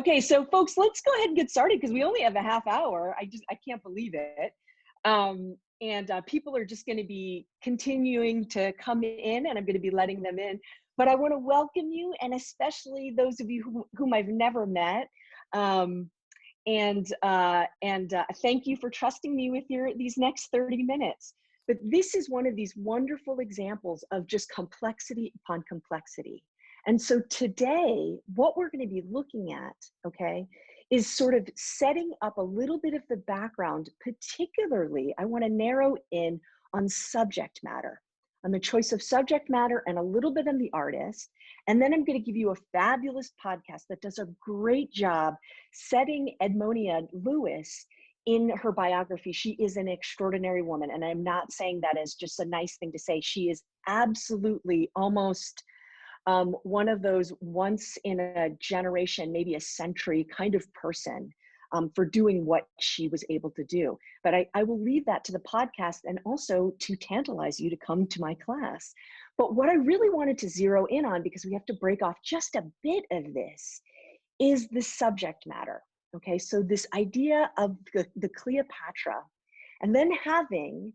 Okay, so folks, let's go ahead and get started because we only have a half hour. I can't believe it. And people are just going to be continuing to come in, and I'm going to be letting them in. But I want to welcome you, and especially those of you whom I've never met. Um, and thank you for trusting me with these next 30 minutes. But this is one of these wonderful examples of just complexity upon complexity. And so today, what we're going to be looking at, okay, is sort of setting up a little bit of the background. Particularly, I want to narrow in on subject matter, on the choice of subject matter, and a little bit on the artist. And then I'm going to give you a fabulous podcast that does a great job setting Edmonia Lewis in her biography. She is an extraordinary woman. And I'm not saying that as just a nice thing to say. She is absolutely almost one of those once in a generation, maybe a century kind of person for doing what she was able to do. But I will leave that to the podcast and also to tantalize you to come to my class. But what I really wanted to zero in on, because we have to break off just a bit of this, is the subject matter. Okay, so this idea of the Cleopatra, and then having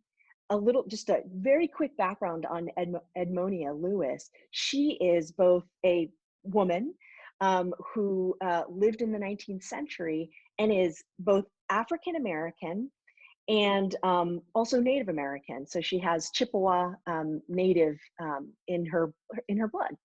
just a very quick background on Edmonia Lewis. She is both a woman who lived in the 19th century and is both African-American and also Native American. So she has Chippewa Native in her blood.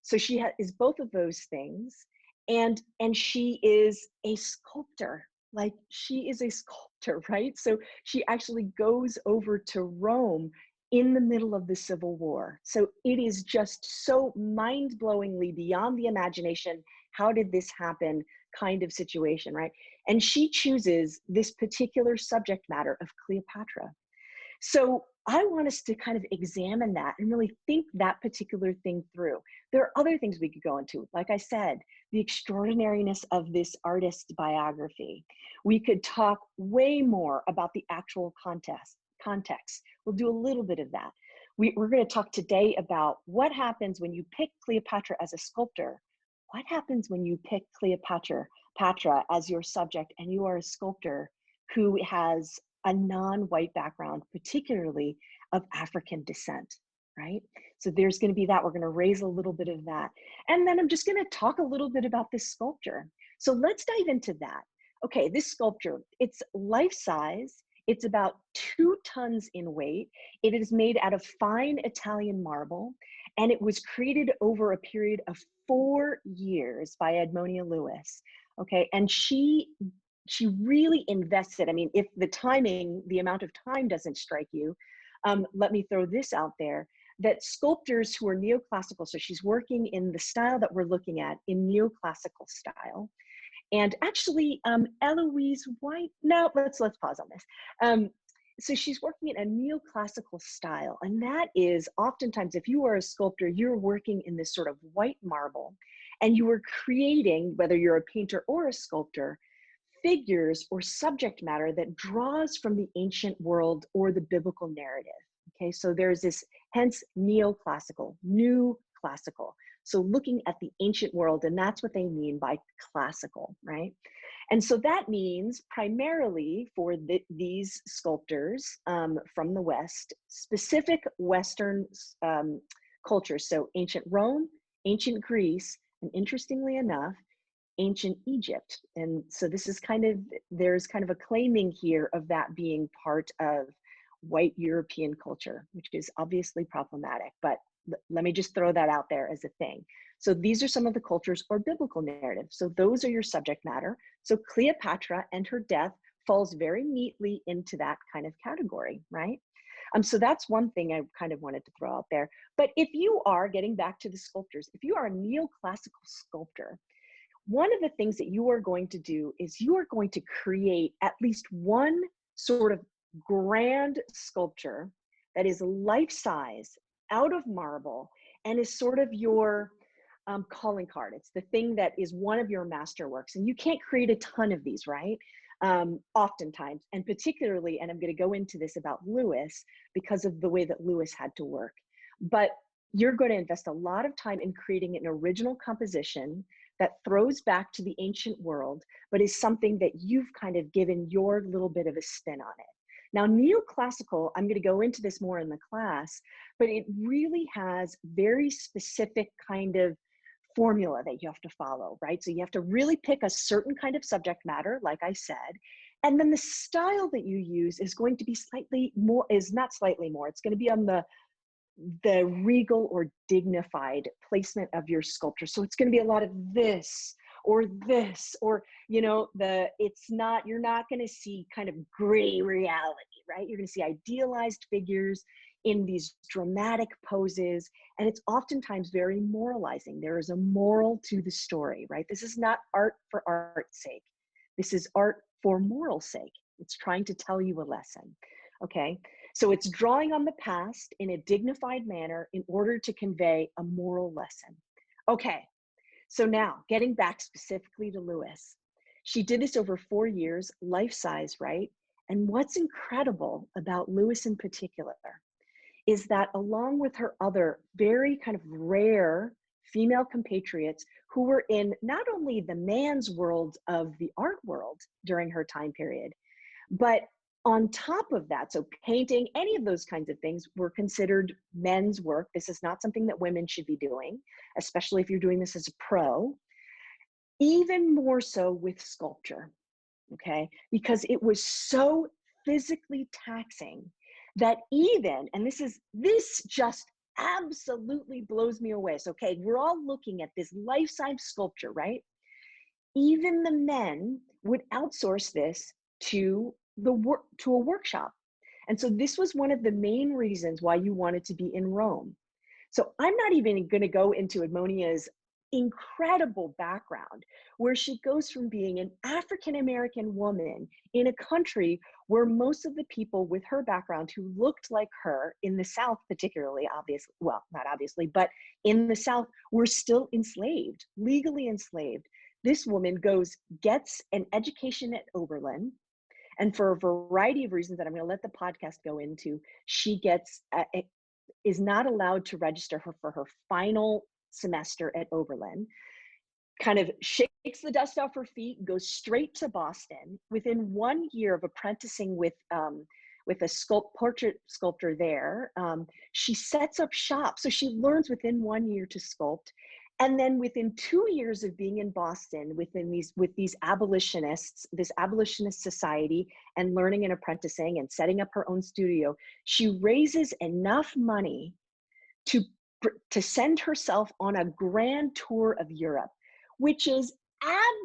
So she is both of those things. And she is a sculptor. Like, she is a sculptor, right? So she actually goes over to Rome in the middle of the Civil War. So it is just so mind-blowingly beyond the imagination, how did this happen kind of situation, right? And she chooses this particular subject matter of Cleopatra. So I want us to kind of examine that and really think that particular thing through. There are other things we could go into. Like I said, the extraordinariness of this artist's biography. We could talk way more about the actual context. We'll do a little bit of that. We're going to talk today about what happens when you pick Cleopatra as a sculptor. What happens when you pick Cleopatra as your subject and you are a sculptor who has a non-white background, particularly of African descent, right? So there's going to be that. We're going to raise a little bit of that. And then I'm just going to talk a little bit about this sculpture. So let's dive into that. Okay, this sculpture, it's life-size. It's about 2 tons in weight. It is made out of fine Italian marble, and it was created over a period of 4 years by Edmonia Lewis. Okay, and she really invested. I mean, if the amount of time doesn't strike you, let me throw this out there, that sculptors who are neoclassical, so she's working in the style that we're looking at in neoclassical style. And actually, Eloise White, no, let's pause on this. So she's working in a neoclassical style, and that is oftentimes, if you are a sculptor, you're working in this sort of white marble, and you are creating, whether you're a painter or a sculptor, figures or subject matter that draws from the ancient world or the biblical narrative. Okay, so there's this, hence neoclassical, new classical. So looking at the ancient world, and that's what they mean by classical, right? And so that means primarily for these sculptors from the West, specific Western cultures. So ancient Rome, ancient Greece, and interestingly enough, ancient Egypt. And so this is there's kind of a claiming here of that being part of white European culture, which is obviously problematic, but let me just throw that out there as a thing. So these are some of the cultures or biblical narratives. So those are your subject matter. So Cleopatra and her death falls very neatly into that kind of category, right? So that's one thing I kind of wanted to throw out there. But if you are, getting back to the sculptors, if you are a neoclassical sculptor, one of the things that you are going to do is you are going to create at least one sort of grand sculpture that is life-size, out of marble, and is sort of your calling card. It's the thing that is one of your masterworks. And you can't create a ton of these, right? Oftentimes, and particularly, and I'm going to go into this about Lewis because of the way that Lewis had to work. But you're going to invest a lot of time in creating an original composition that throws back to the ancient world, but is something that you've kind of given your little bit of a spin on it. Now, neoclassical, I'm going to go into this more in the class, but it really has very specific kind of formula that you have to follow, right? So you have to really pick a certain kind of subject matter, like I said, and then the style that you use is going to be slightly more, is not slightly more, it's going to be on the regal or dignified placement of your sculpture. So it's going to be a lot of this, or, you know, it's not, you're not going to see kind of gray reality, right? You're going to see idealized figures in these dramatic poses. And it's oftentimes very moralizing. There is a moral to the story, right? This is not art for art's sake. This is art for moral sake. It's trying to tell you a lesson, okay? So it's drawing on the past in a dignified manner in order to convey a moral lesson. Okay, so now getting back specifically to Lewis. She did this over 4 years, life-size, right? And what's incredible about Lewis in particular is that along with her other very kind of rare female compatriots who were in not only the man's world of the art world during her time period, but on top of that, so painting, any of those kinds of things were considered men's work. This is not something that women should be doing, especially if you're doing this as a pro. Even more so with sculpture, okay? Because it was so physically taxing that even, and this just absolutely blows me away. So, okay, we're all looking at this life-size sculpture, right? Even the men would outsource this to a workshop. And so this was one of the main reasons why you wanted to be in Rome. So I'm not even going to go into Ammonia's incredible background, where she goes from being an African-American woman in a country where most of the people with her background who looked like her in the South, particularly, obviously, well, not obviously, but in the South, were still enslaved, legally enslaved. This woman gets an education at Oberlin, and for a variety of reasons that I'm going to let the podcast go into, she is not allowed to register her for her final semester at Oberlin, kind of shakes the dust off her feet, goes straight to Boston. Within 1 year of apprenticing with a portrait sculptor there, she sets up shop. So she learns within 1 year to sculpt. And then within 2 years of being in Boston, with these abolitionists, this abolitionist society, and learning and apprenticing and setting up her own studio, she raises enough money to send herself on a grand tour of Europe, which is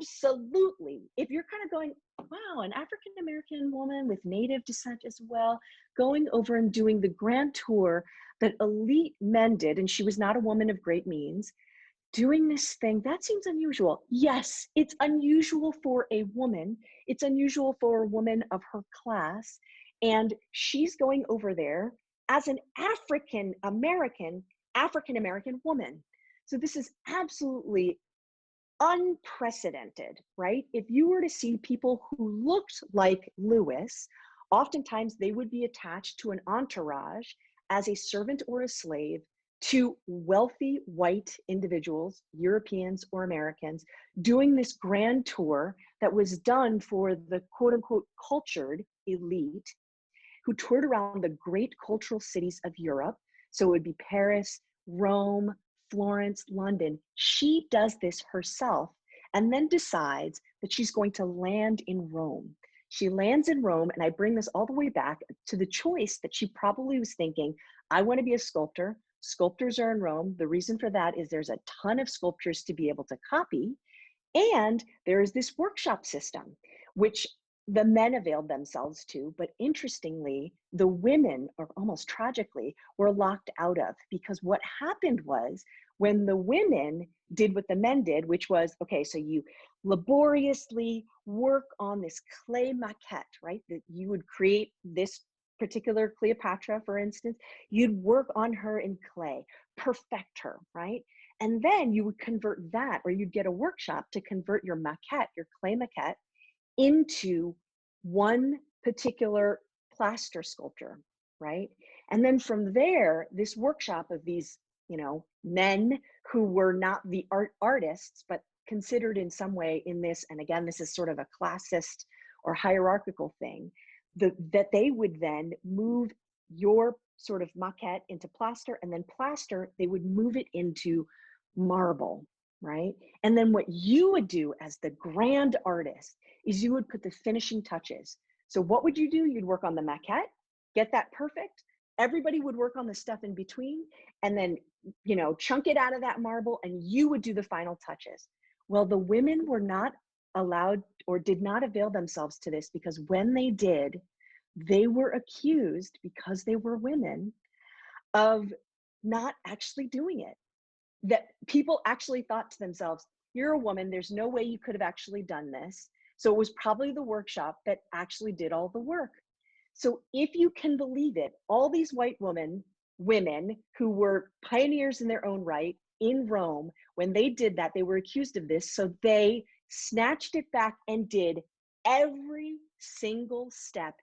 absolutely, if you're kind of going, wow, an African-American woman with native descent as well, going over and doing the grand tour that elite men did, and she was not a woman of great means, doing this thing, that seems unusual. Yes, it's unusual for a woman. It's unusual for a woman of her class. And she's going over there as an African-American woman. So this is absolutely unprecedented, right? If you were to see people who looked like Lewis, oftentimes they would be attached to an entourage as a servant or a slave to wealthy white individuals, Europeans or Americans, doing this grand tour that was done for the quote unquote cultured elite who toured around the great cultural cities of Europe. So it would be Paris, Rome, Florence, London. She does this herself and then decides that she's going to land in Rome. She lands in Rome, and I bring this all the way back to the choice that she probably was thinking, I want to be a sculptor. Sculptors are in Rome. The reason for that is there's a ton of sculptures to be able to copy. And there is this workshop system, which the men availed themselves to, but interestingly, the women, or almost tragically, were locked out of, because what happened was when the women did what the men did, which was, okay, so you laboriously work on this clay maquette, right? That you would create this particular Cleopatra, for instance, you'd work on her in clay, perfect her, right? And then you would convert that, or you'd get a workshop to convert your maquette, your clay maquette, into one particular plaster sculpture, right? And then from there, this workshop of these, men who were not the artists, but considered in some way in this, and again, this is sort of a classist or hierarchical thing, that they would then move your sort of maquette into plaster, and then plaster, they would move it into marble, right? And then what you would do as the grand artist is you would put the finishing touches. So what would you do? You'd work on the maquette, get that perfect. Everybody would work on the stuff in between, and then, you know, chunk it out of that marble, and you would do the final touches. Well, the women were not allowed or did not avail themselves to this, because when they did, they were accused, because they were women, of not actually doing it. That people actually thought to themselves, you're a woman, there's no way you could have actually done this. So it was probably the workshop that actually did all the work. So if you can believe it, all these white women who were pioneers in their own right in Rome, when they did that, they were accused of this. So they snatched it back and did every single step.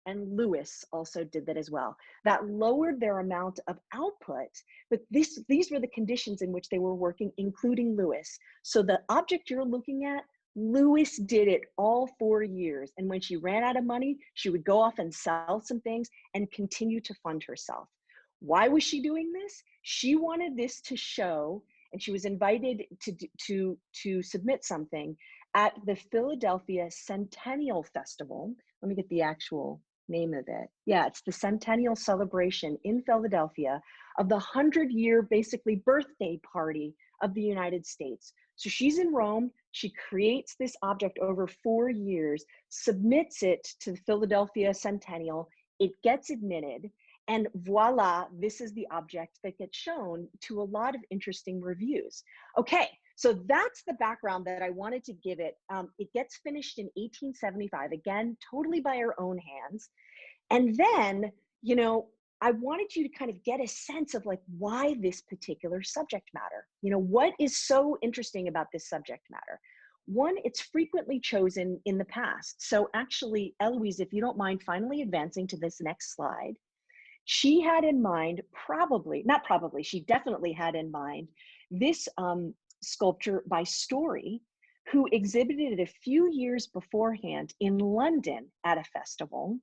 And Lewis also did that as well. That lowered their amount of output, but these were the conditions in which they were working, including Lewis. So the object you're looking at, Lewis did it all 4 years. And when she ran out of money, she would go off and sell some things and continue to fund herself. Why was she doing this? She wanted this to show, and she was invited to submit something at the Philadelphia Centennial Festival. Let me get the actual name of it. Yeah, it's the Centennial Celebration in Philadelphia of the 100-year basically birthday party of the United States. So she's in Rome, she creates this object over 4 years, submits it to the Philadelphia Centennial, it gets admitted, and voila, this is the object that gets shown to a lot of interesting reviews. Okay, so that's the background that I wanted to give it. It gets finished in 1875, again, totally by her own hands. And then, you know, I wanted you to kind of get a sense of like why this particular subject matter. You know, what is so interesting about this subject matter? One, it's frequently chosen in the past. So actually, Eloise, if you don't mind finally advancing to this next slide, she had in mind, she definitely had in mind this sculpture by Story, who exhibited it a few years beforehand in London at a festival,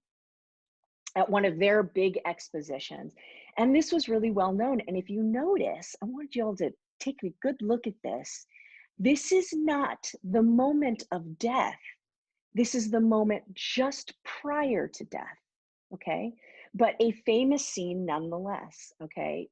at one of their big expositions. And this was really well known. And if you notice, I want you all to take a good look at this. This is not the moment of death. This is the moment just prior to death, okay? But a famous scene nonetheless, okay?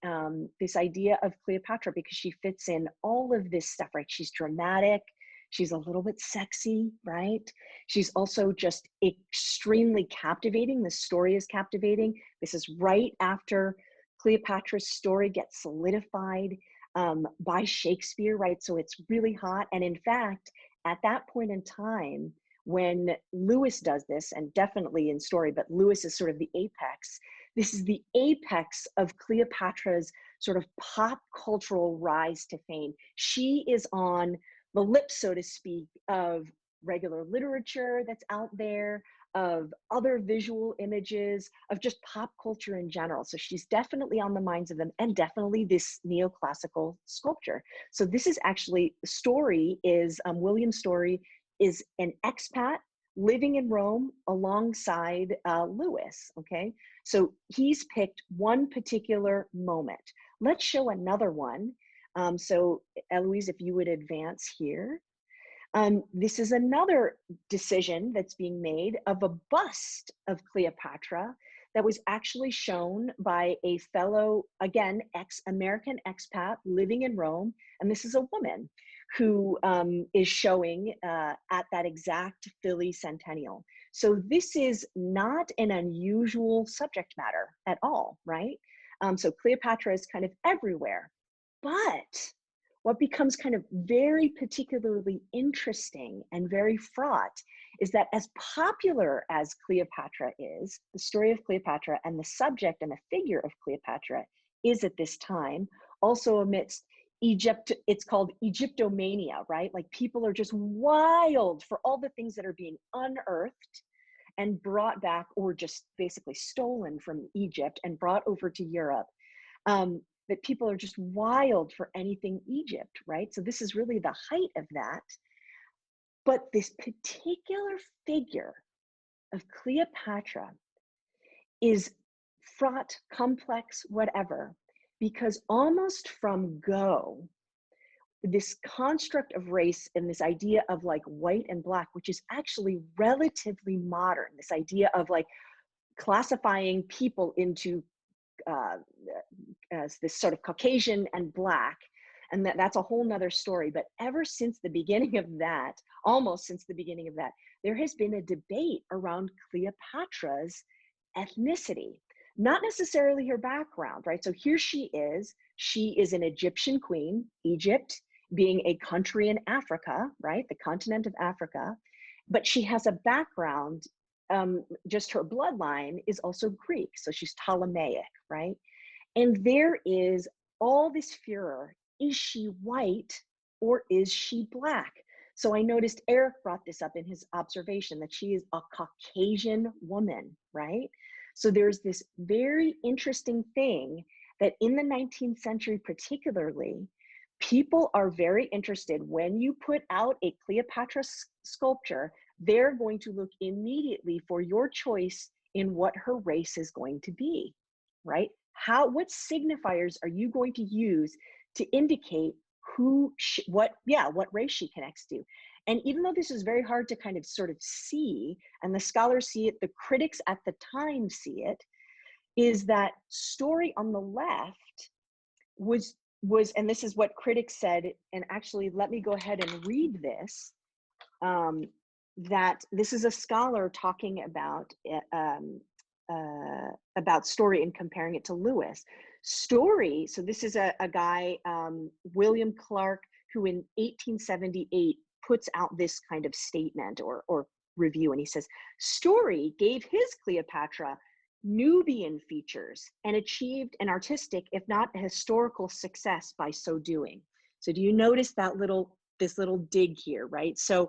This idea of Cleopatra, because she fits in all of this stuff, right? She's dramatic, she's a little bit sexy, right? She's also just extremely captivating. The story is captivating. This is right after Cleopatra's story gets solidified by Shakespeare, right? So it's really hot. And in fact, at that point in time, when Lewis does this, and definitely in Story, but Lewis is sort of the apex. This is the apex of Cleopatra's sort of pop cultural rise to fame. She is on the lips, so to speak, of regular literature that's out there, of other visual images, of just pop culture in general. So she's definitely on the minds of them, and definitely this neoclassical sculpture. So this is actually, Story is, William Story is an expat living in Rome alongside Lewis, okay? So he's picked one particular moment. Let's show another one. So Eloise, if you would advance here. This is another decision that's being made of a bust of Cleopatra that was actually shown by a fellow, again, American expat living in Rome. And this is a woman who is showing at that exact Philly Centennial. So this is not an unusual subject matter at all, right? So Cleopatra is kind of everywhere. But what becomes kind of very particularly interesting and very fraught is that as popular as Cleopatra is, the story of Cleopatra and the subject and the figure of Cleopatra is at this time, also amidst Egypt, it's called Egyptomania, right? Like people are just wild for all the things that are being unearthed and brought back, or just basically stolen from Egypt and brought over to Europe. that people are just wild for anything Egypt, right? So this is really the height of that. But this particular figure of Cleopatra is fraught, complex, whatever, because almost from go, this construct of race and this idea of like white and black, which is actually relatively modern, this idea of like classifying people into uh, as this sort of Caucasian and black, and that's a whole nother story. But ever since the beginning of that, almost since the beginning of that, there has been a debate around Cleopatra's ethnicity, not necessarily her background, right? So here she is an Egyptian queen, Egypt being a country in Africa, right? The continent of Africa, but she has a background, just her bloodline is also Greek. So she's Ptolemaic, right? And there is all this furor. Is she white or is she black? So I noticed Eric brought this up in his observation that she is a Caucasian woman, right? So there's this very interesting thing that in the 19th century, particularly, people are very interested. When you put out a Cleopatra sculpture, they're going to look immediately for your choice in what her race is going to be, right? What signifiers are you going to use to indicate what race she connects to? And even though this is very hard to kind of sort of see, and the scholars see it, the critics at the time see it, is that story on the left was, and this is what critics said, and actually let me go ahead and read this, that this is a scholar talking about story and comparing it to Lewis. Story, so this is a guy, William Clark, who in 1878 puts out this kind of statement or review, and he says, Story gave his Cleopatra Nubian features and achieved an artistic, if not a historical success by so doing. So do you notice this little dig here, right? So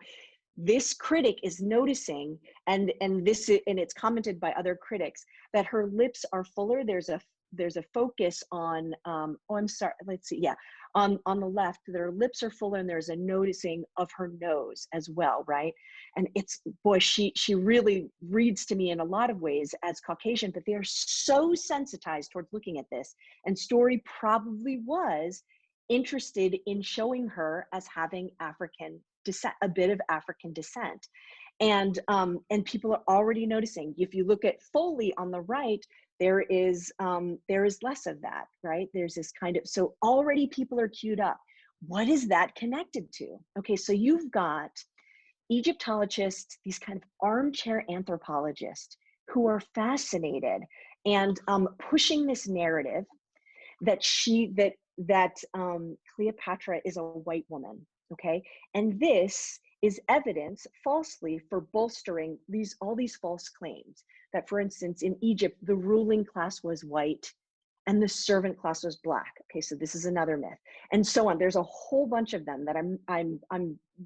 this critic is noticing, and it's commented by other critics, that her lips are fuller. There's a focus on oh, I'm sorry, let's see, yeah, on the left, their lips are fuller, and there's a noticing of her nose as well, right? And it's, boy, she really reads to me in a lot of ways as Caucasian, but they are so sensitized towards looking at this, and Story probably was interested in showing her as having African descent, a bit of African descent. And people are already noticing. If you look at Foley on the right, there is less of that, right? There's this kind of, so already people are queued up. What is that connected to? Okay, so you've got Egyptologists, these kind of armchair anthropologists who are fascinated and pushing this narrative that Cleopatra is a white woman, okay? And this is evidence falsely for bolstering all these false claims that, for instance, in Egypt, the ruling class was white and the servant class was black. Okay, so this is another myth, and so on. There's a whole bunch of them that I'm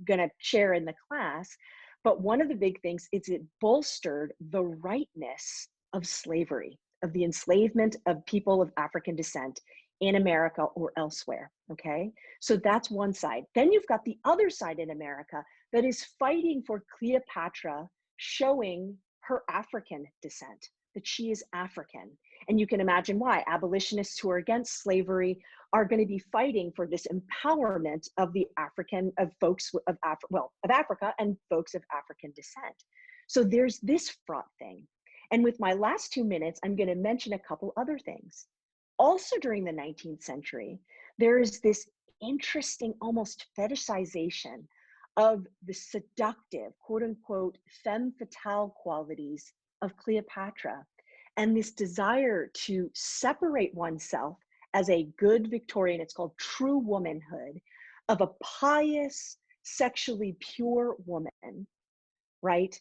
gonna share in the class. But one of the big things is it bolstered the rightness of slavery, of the enslavement of people of African descent in America or elsewhere, okay? So that's one side. Then you've got the other side in America that is fighting for Cleopatra showing her African descent, that she is African. And you can imagine why abolitionists who are against slavery are going to be fighting for this empowerment of the of Africa and folks of African descent. So there's this fraught thing. And with my last 2 minutes, I'm going to mention a couple other things. Also during the 19th century, there is this interesting almost fetishization of the seductive, quote unquote, femme fatale qualities of Cleopatra, and this desire to separate oneself as a good Victorian, it's called true womanhood, of a pious, sexually pure woman, right?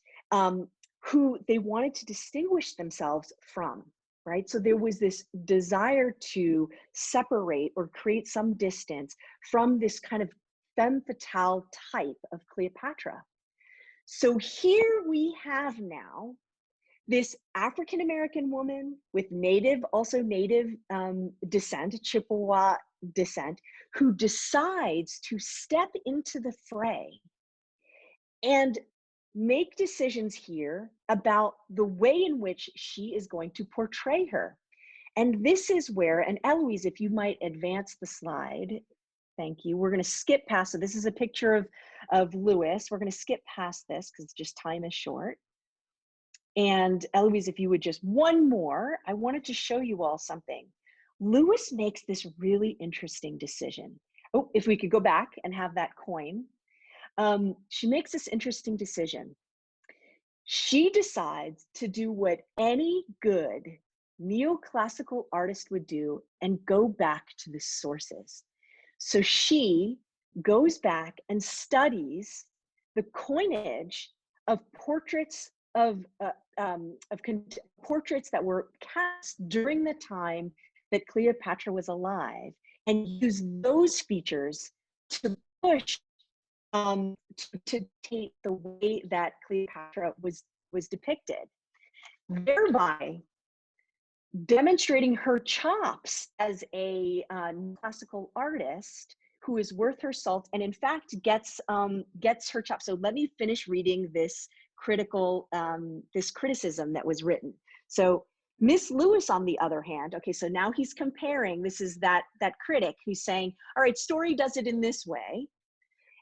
Who they wanted to distinguish themselves from, right? So there was this desire to separate or create some distance from this kind of femme fatale type of Cleopatra. So here we have now this African-American woman with also native descent, Chippewa descent, who decides to step into the fray and make decisions here about the way in which she is going to portray her. And this is where, and Eloise, if you might advance the slide, thank you. We're going to skip past, so this is a picture of Lewis. We're going to skip past this because just time is short. And Eloise, if you would just one more, I wanted to show you all something. Lewis makes this really interesting decision. Oh, if we could go back and have that coin. She makes this interesting decision. She decides to do what any good neoclassical artist would do and go back to the sources. So she goes back and studies the coinage of portraits portraits that were cast during the time that Cleopatra was alive, and use those features to push to take the way that Cleopatra was depicted, thereby demonstrating her chops as a classical artist who is worth her salt, and in fact gets her chops. So let me finish reading this criticism that was written. So Miss Lewis, on the other hand, okay, so now he's comparing. This is that critic who's saying, all right, Story does it in this way,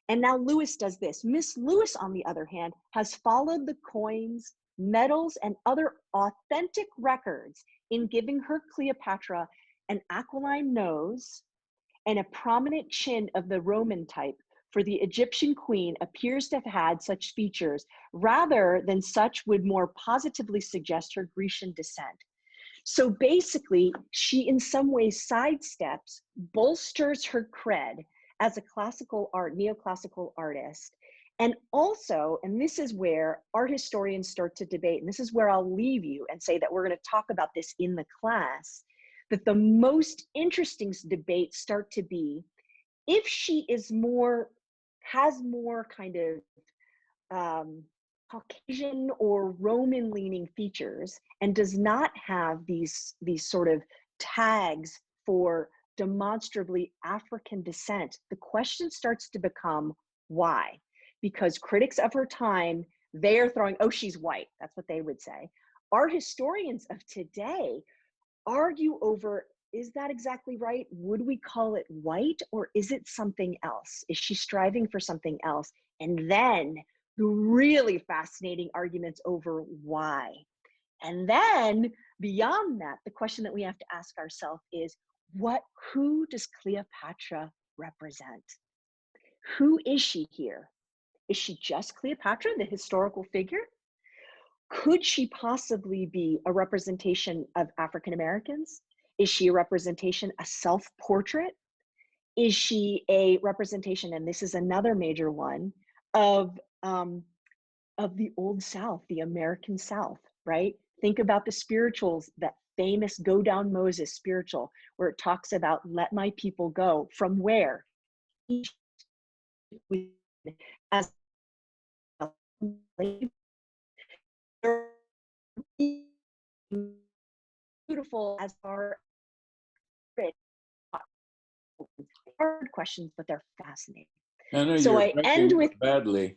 and now Lewis does this. Miss Lewis, on the other hand, has followed the coins, medals, and other authentic records in giving her Cleopatra an aquiline nose and a prominent chin of the Roman type, for the Egyptian queen appears to have had such features, rather than such would more positively suggest her Grecian descent. So basically, she in some ways sidesteps, bolsters her cred as a neoclassical artist. And also, and this is where art historians start to debate, and this is where I'll leave you and say that we're going to talk about this in the class, that the most interesting debates start to be if she is has more kind of Caucasian or Roman leaning features and does not have these sort of tags for demonstrably African descent. The question starts to become why? Because critics of her time, they are throwing, oh, she's white. That's what they would say. Art historians of today argue over, is that exactly right? Would we call it white, or is it something else? Is she striving for something else? And then the really fascinating arguments over why. And then beyond that, the question that we have to ask ourselves is, who does Cleopatra represent? Who is she here? Is she just Cleopatra, the historical figure? Could she possibly be a representation of African Americans? Is she a representation, a self-portrait? Is she a representation, and this is another major one, of the Old South, the American South, right? Think about the spirituals, that famous Go Down Moses spiritual, where it talks about let my people go. From where? As beautiful as our hard questions, but they're fascinating. I know so you're I end with badly.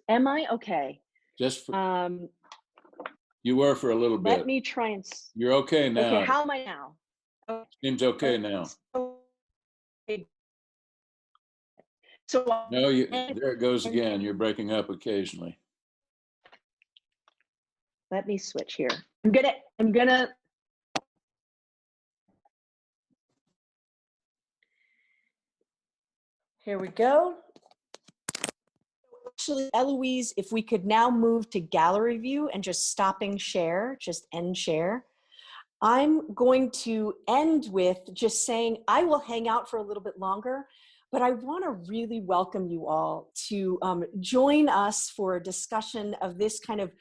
Am I okay? Just for, you were for a little bit. Let me try and. You're okay now. Okay, how am I now? Okay. Seems okay now. So no, there it goes again. You're breaking up occasionally. Let me switch here. I'm gonna. Here we go. Actually, Eloise, if we could now move to gallery view and just stopping share, just end share. I'm going to end with just saying I will hang out for a little bit longer, but I want to really welcome you all to join us for a discussion of this kind of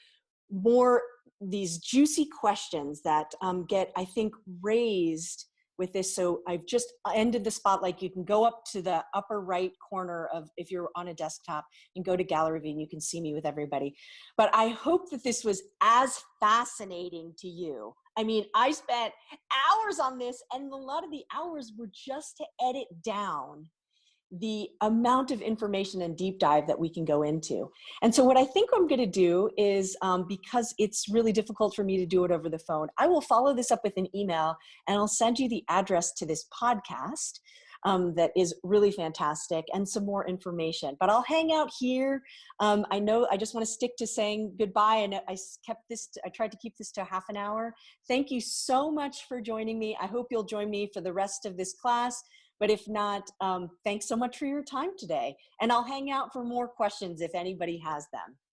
these juicy questions that get, I think, raised with this. So I've just ended the spotlight. You can go up to the upper right corner of, if you're on a desktop, and go to gallery view and you can see me with everybody. But I hope that this was as fascinating to you. I mean, I spent hours on this, and a lot of the hours were just to edit down the amount of information and deep dive that we can go into. And so what I think I'm going to do is, because it's really difficult for me to do it over the phone, I will follow this up with an email, and I'll send you the address to this podcast that is really fantastic, and some more information. But I'll hang out here. I know I just want to stick to saying goodbye, and I tried to keep this to half an hour. Thank you so much for joining me. I hope you'll join me for the rest of this class. But if not, thanks so much for your time today. And I'll hang out for more questions if anybody has them.